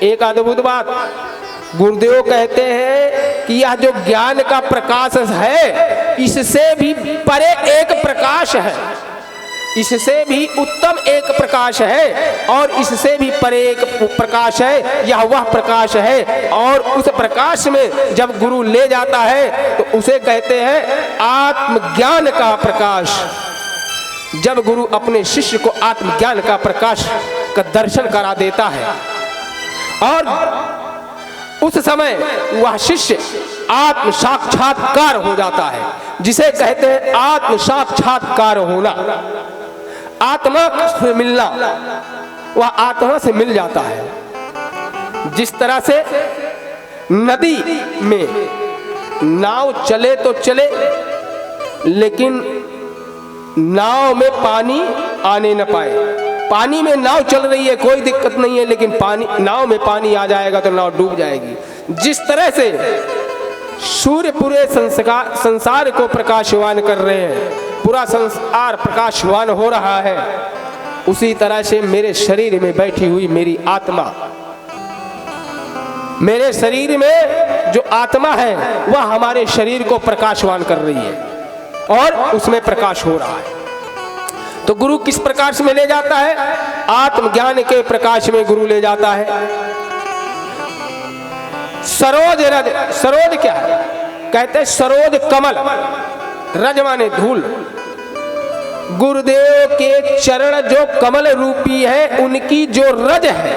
एक अद्भुत बात गुरुदेव कहते हैं कि यह जो ज्ञान का प्रकाश है, इससे भी परे एक प्रकाश है, इससे भी उत्तम एक प्रकाश है और इससे भी परे एक प्रकाश है। यह वह प्रकाश है और उस प्रकाश में जब गुरु ले जाता है तो उसे कहते हैं आत्मज्ञान का प्रकाश। जब गुरु अपने शिष्य को आत्मज्ञान का प्रकाश का दर्शन करा देता है और उस समय वह शिष्य आत्म साक्षात्कार हो जाता है, जिसे कहते हैं आत्म साक्षात्कार होना, आत्मा से मिलना। वह आत्मा से मिल जाता है। जिस तरह से नदी में नाव चले तो चले, लेकिन नाव में पानी आने न पाए। पानी में नाव चल रही है, कोई दिक्कत नहीं है, लेकिन नाव में पानी आ जाएगा तो नाव डूब जाएगी। जिस तरह से सूर्य पूरे संसार को प्रकाशवान कर रहे हैं, पूरा संसार प्रकाशवान हो रहा है, उसी तरह से मेरे शरीर में बैठी हुई मेरी आत्मा, मेरे शरीर में जो आत्मा है वह हमारे शरीर को प्रकाशवान कर रही है और उसमें प्रकाश हो रहा है। तो गुरु किस प्रकाश में ले जाता है? आत्मज्ञान के प्रकाश में गुरु ले जाता है। सरोज रज, सरोज क्या है? कहते हैं सरोज कमल, रज माने धूल। गुरुदेव के चरण जो कमल रूपी है, उनकी जो रज है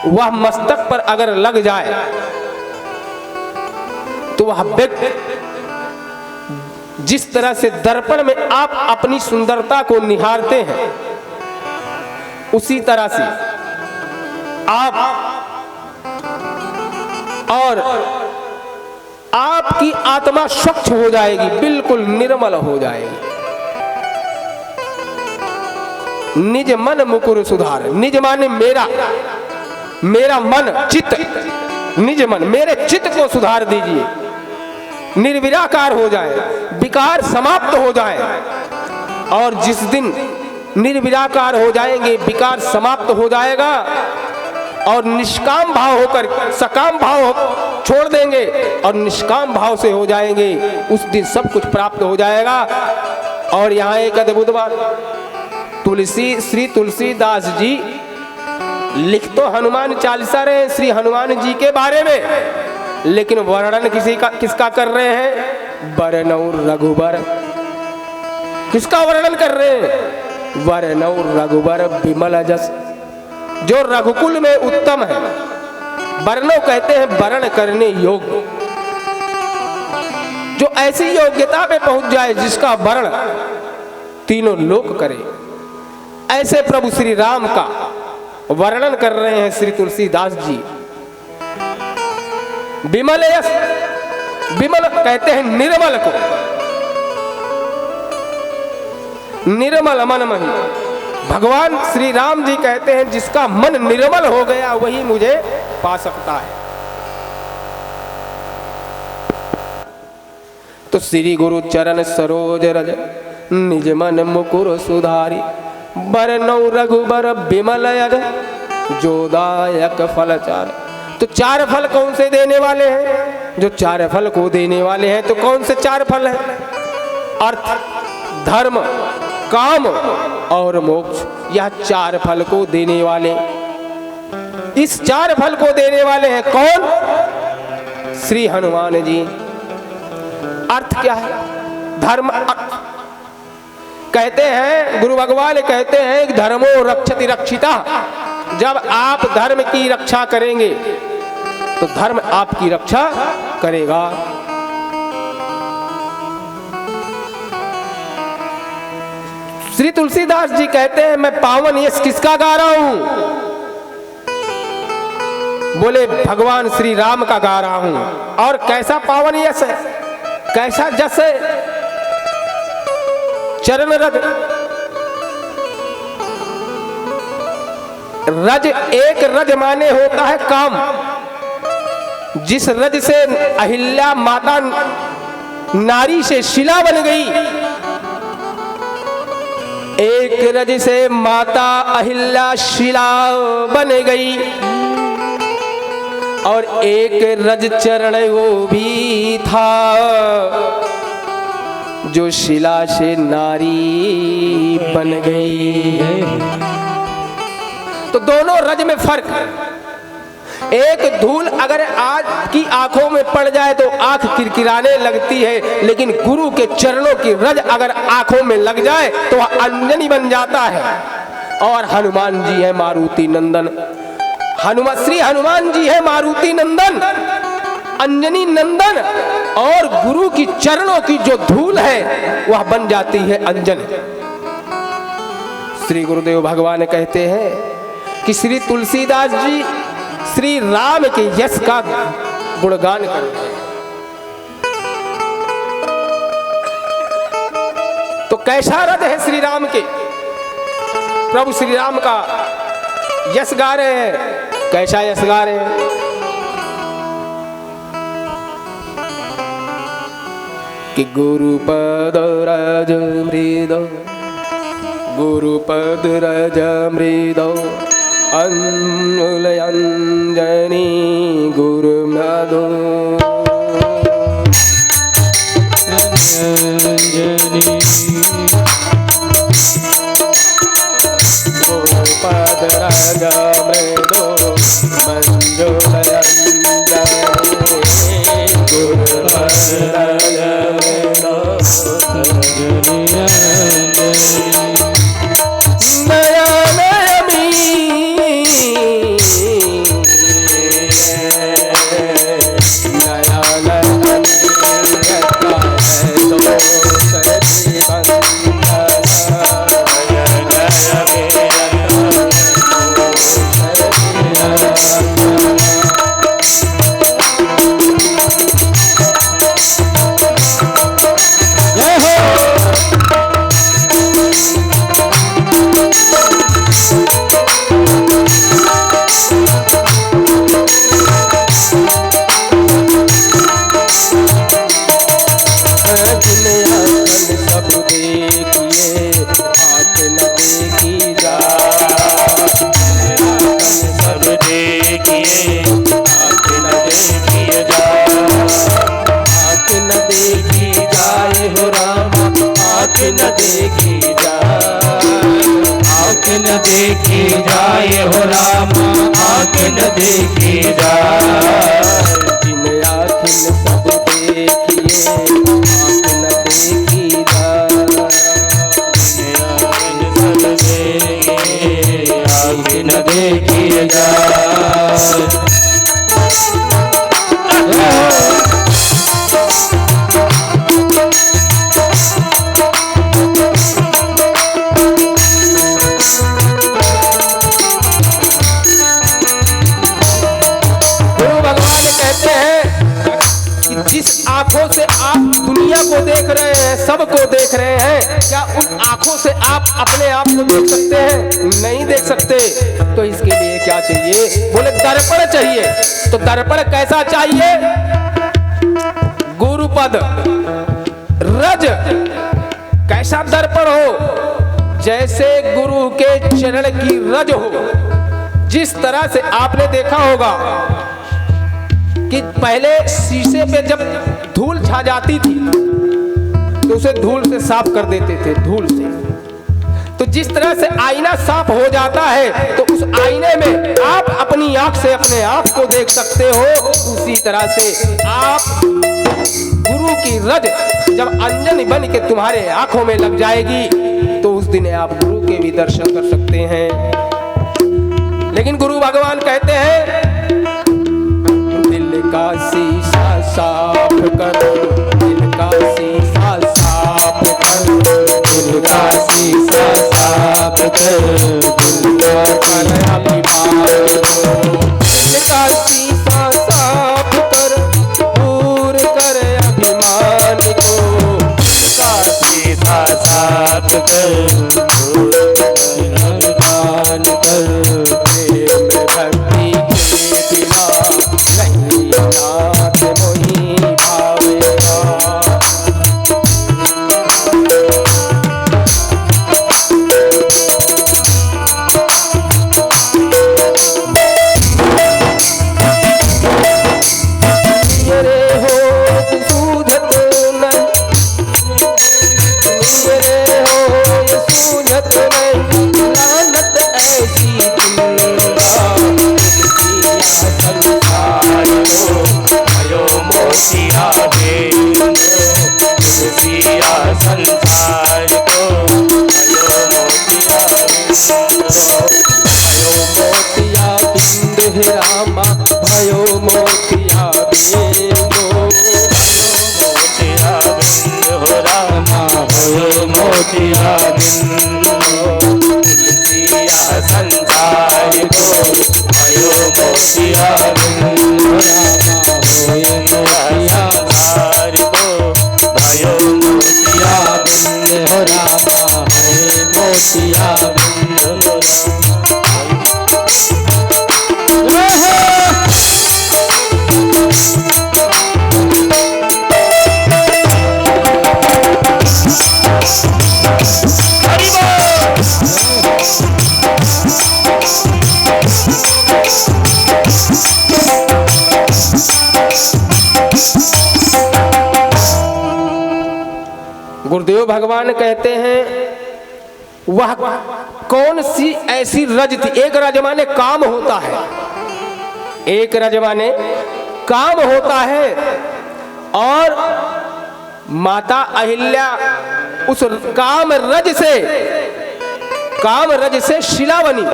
वह मस्तक पर अगर लग जाए तो वह व्यक्ति जिस तरह से दर्पण में आप अपनी सुंदरता को निहारते हैं, उसी तरह से आप और आपकी आत्मा स्वच्छ हो जाएगी, बिल्कुल निर्मल हो जाएगी। निज मन मुकुर सुधार, निज माने मेरा, मेरा मन चित्त, निज मन मेरे चित्त को सुधार दीजिए, निर्विराकार हो जाए, विकार समाप्त हो जाए। और जिस दिन निर्विराकार हो जाएंगे, विकार समाप्त हो जाएगा और निष्काम भाव होकर सकाम भाव छोड़ देंगे और निष्काम भाव से हो जाएंगे, उस दिन सब कुछ प्राप्त हो जाएगा। और यहाँ एक अद्भुत बात, श्री तुलसीदास जी लिख तो हनुमान चालीसा रहे श्री हनुमान जी के बारे में, लेकिन वर्णन किसका कर रहे हैं? बरनौ रघुबर। किसका वर्णन कर रहे हैं? वरनौ रघुबर विमल जस, जो रघुकुल में उत्तम है। वर्णो कहते हैं वर्ण करने योग्य, जो ऐसी योग्यता पे पहुंच जाए जिसका वर्ण तीनों लोक करे। ऐसे प्रभु श्री राम का वर्णन कर रहे हैं श्री तुलसीदास जी। विमल यश, विमल कहते हैं निर्मल को, निर्मल मन मही। भगवान श्री राम जी कहते हैं जिसका मन निर्मल हो गया वही मुझे पा सकता है। तो श्री गुरु चरण सरोज रज, निज मन मुकुर सुधारी, बरनौ रघुबर विमल यज, जोदायक फल चार। तो चार फल कौन से देने वाले हैं? जो चार फल को देने वाले हैं, तो कौन से चार फल हैं? अर्थ, धर्म, काम और मोक्ष। यह चार फल को देने वाले, इस चार फल को देने वाले हैं कौन? श्री हनुमान जी। अर्थ क्या है? धर्म। अर्थ कहते हैं, गुरु भगवान कहते हैं धर्मो रक्षति रक्षिता। जब आप धर्म की रक्षा करेंगे तो धर्म आपकी रक्षा करेगा। श्री तुलसीदास जी कहते हैं मैं पावन यश किसका गा रहा हूं? बोले भगवान श्री राम का गा रहा हूं। और कैसा पावन यश है, कैसा जस है? चरण रज। रज, एक रज माने होता है काम। जिस रज से अहिल्या माता नारी से शिला बन गई, एक रज से माता अहिल्या शिला बन गई। और एक रज चरण वो भी था जो शिला से नारी बन गई। तो दोनों रज में फर्क है। एक धूल अगर आज की आंखों में पड़ जाए तो आंख किरकिराने लगती है, लेकिन गुरु के चरणों की रज अगर आंखों में लग जाए तो वह अंजनी बन जाता है। और हनुमान जी है मारुति नंदन, श्री हनुमान जी है मारुति नंदन, अंजनी नंदन, और गुरु की चरणों की जो धूल है वह बन जाती है अंजन। श्री गुरुदेव भगवान कहते हैं कि श्री तुलसीदास जी श्री राम के यश का गुणगान करते हैं। तो कैसा रथ है श्री राम के, प्रभु श्री राम का यश गा रहे हैं। कैसा यश गा रहे हैं? कि गुरुपद रज मृद, गुरुपद रज मृद, अंजलि गुरु मधु गुरुपद रज मृदो मंजुलयंजनी गुरुपद रज मृदो देखी जाए हो राम, आँख न देखी जाए। जिन आँख सब देखिए आँख न देखी जाए, सब देखिए आँख न देखी जाए। आंखों से आप दुनिया को देख रहे हैं, सबको देख रहे हैं, क्या उन आंखों से आप अपने आप को देख सकते हैं? नहीं देख सकते। तो इसके लिए क्या चाहिए? बोले दर्पण चाहिए। तो दर्पण कैसा चाहिए? गुरुपद रज। कैसा दर्पण हो? जैसे गुरु के चरण की रज हो। जिस तरह से आपने देखा होगा कि पहले शीशे पे जब धूल छा जाती थी तो उसे धूल से साफ कर देते थे, धूल से। तो जिस तरह से आईना साफ हो जाता है तो उस आईने में आप अपनी आंख से अपने आप को देख सकते हो। उसी तरह से आप गुरु की रज जब अंजन बन के तुम्हारे आंखों में लग जाएगी तो उस दिन आप गुरु के भी दर्शन कर सकते हैं। लेकिन गुरु भगवान कहते हैं दिल का शीशा साफ करो, दिल का शीशा साफ करो, दिल का शीशा साफ करो, दिल का अभिमान को, दिल का शीशा साफ कर दूर कर अभिमान को, दिल का शीशा साफ कर दूर कर अभिमान कर। प्रेम भक्ति के बिना नहीं नाथ मोही भावेगा। हे रामा भयो मोतिया बिंदु। मोतिया बिंदु हो रामा भयो मोतिया बिंदु। तुलसिया संसार को भयो मोतिया बिंदु रामा भयो मोतिया संसार को भयो मोतिया बिंदु हो रामा भयो मोतिया बिंदु हो गुरुदेव भगवान कहते हैं वह कौन सी ऐसी रज थी। एक रज माने काम होता है, एक रज माने काम होता है, और माता अहिल्या उस काम रज से शिला बनी।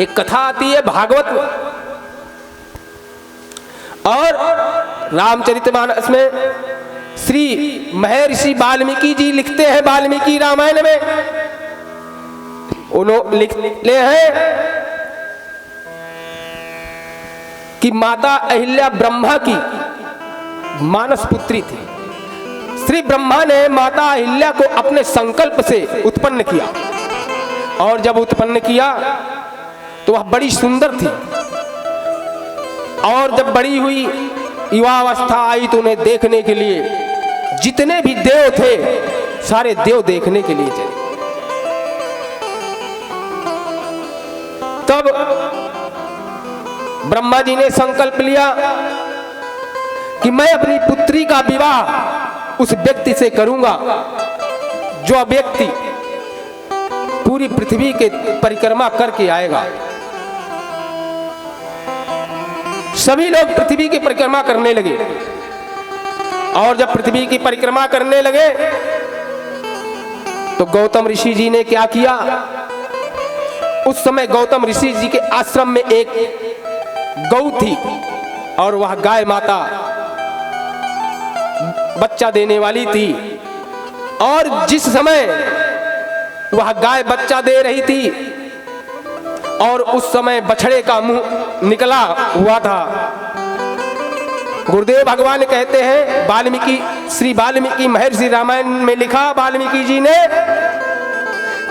एक कथा आती है भागवत में, और रामचरितमानस में श्री महर्षि वाल्मीकि जी लिखते हैं, वाल्मीकि रामायण में उन्होंने लिखते हैं कि माता अहिल्या ब्रह्मा की मानस पुत्री थी। श्री ब्रह्मा ने माता अहिल्या को अपने संकल्प से उत्पन्न किया, और जब उत्पन्न किया तो वह बड़ी सुंदर थी, और जब बड़ी हुई युवावस्था आई तो उन्हें देखने के लिए जितने भी देव थे सारे देव देखने के लिए चले। तब ब्रह्मा जी ने संकल्प लिया कि मैं अपनी पुत्री का विवाह उस व्यक्ति से करूंगा जो व्यक्ति पूरी पृथ्वी के परिक्रमा करके आएगा। सभी लोग पृथ्वी की परिक्रमा करने लगे, और जब पृथ्वी की परिक्रमा करने लगे तो गौतम ऋषि जी ने क्या किया। उस समय गौतम ऋषि जी के आश्रम में एक गौ थी, और वह गाय माता बच्चा देने वाली थी, और जिस समय वह गाय बच्चा दे रही थी और उस समय बछड़े का मुंह निकला हुआ था। गुरुदेव भगवान कहते हैं, वाल्मीकि श्री वाल्मीकि महर्षि रामायण में लिखा वाल्मीकि जी ने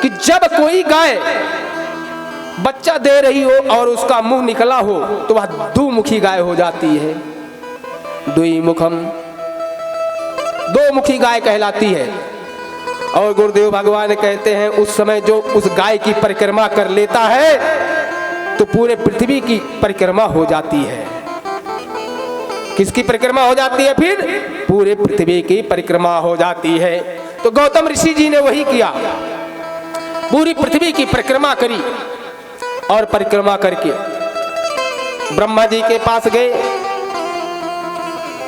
कि जब कोई गाय बच्चा दे रही हो और उसका मुंह निकला हो तो वह दुमुखी गाय हो जाती है। द्विमुखम, दो मुखी गाय कहलाती है। और गुरुदेव भगवान कहते हैं उस समय जो उस गाय की परिक्रमा कर लेता है तो पूरे पृथ्वी की परिक्रमा हो जाती है। किसकी परिक्रमा हो जाती है? फिर पूरे पृथ्वी की परिक्रमा हो जाती है। तो गौतम ऋषि जी ने वही किया, पूरी पृथ्वी की परिक्रमा करी, और परिक्रमा करके ब्रह्मा जी के पास गए।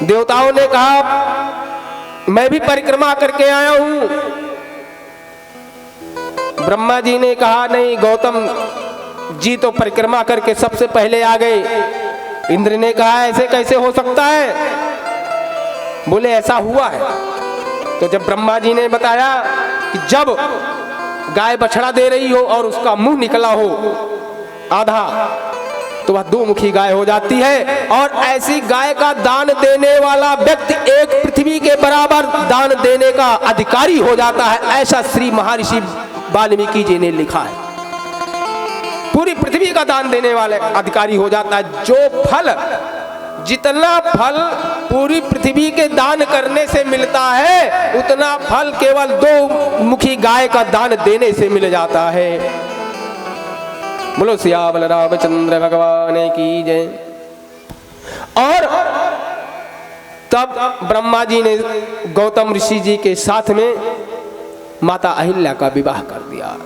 देवताओं ने कहा मैं भी परिक्रमा करके आया हूं। ब्रह्मा जी ने कहा नहीं, गौतम जी तो परिक्रमा करके सबसे पहले आ गए। इंद्र ने कहा ऐसे कैसे हो सकता है? बोले ऐसा हुआ है। तो जब ब्रह्मा जी ने बताया कि जब गाय बछड़ा दे रही हो और उसका मुंह निकला हो आधा, तो वह दो मुखी गाय हो जाती है। और ऐसी गाय का दान देने वाला व्यक्ति एक पृथ्वी के बराबर दान देने का अधिकारी हो जाता है। ऐसा श्री महर्षि वाल्मीकि जी ने लिखा है। पूरी पृथ्वी का दान देने वाले अधिकारी हो जाता है। जो फल, जितना फल पूरी पृथ्वी के दान करने से मिलता है उतना फल केवल दो मुखी गाय का दान देने से मिल जाता है। बोलो सियावल रामचंद्र भगवान की जय। और तब ब्रह्मा जी ने गौतम ऋषि जी के साथ में माता अहिल्या का विवाह कर दिया।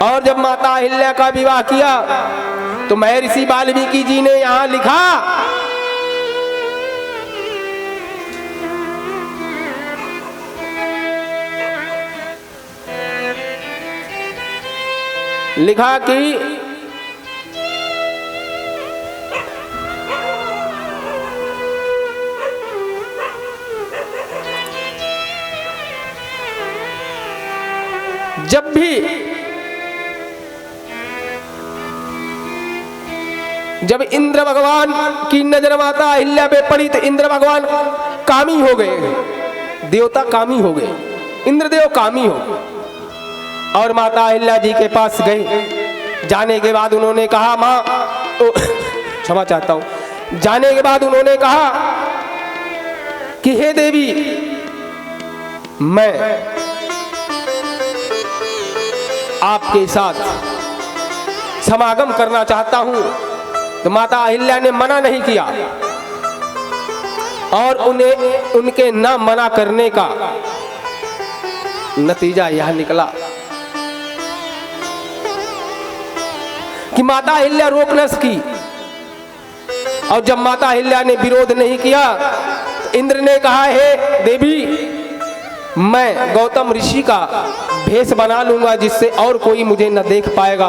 और जब माता अहिल्या का विवाह किया तो महर्षि वाल्मीकि जी ने यहां लिखा कि जब इंद्र भगवान की नजर माता अहिल्या पे पड़ी तो इंद्र भगवान कामी हो गए, देवता कामी हो गए, इंद्रदेव कामी हो गए और माता अहिल्या जी के पास गए। जाने के बाद उन्होंने कहा, माँ क्षमा चाहता हूं, जाने के बाद उन्होंने कहा कि हे देवी, मैं आपके साथ समागम करना चाहता हूं। तो माता अहिल्या ने मना नहीं किया और उनके न मना करने का नतीजा यह निकला कि माता अहिल्या रोक न सकी। और जब माता अहिल्या ने विरोध नहीं किया तो इंद्र ने कहा, हे देवी, मैं गौतम ऋषि का भेष बना लूंगा जिससे और कोई मुझे न देख पाएगा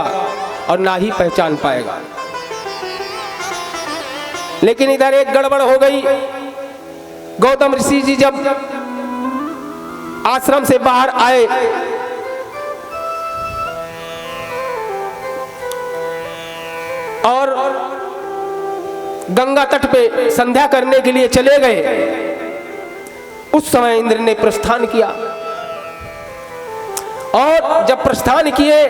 और ना ही पहचान पाएगा। लेकिन इधर एक गड़बड़ हो गई। गौतम ऋषि जी जब आश्रम से बाहर आए और गंगा तट पे संध्या करने के लिए चले गए, उस समय इंद्र ने प्रस्थान किया और जब प्रस्थान किए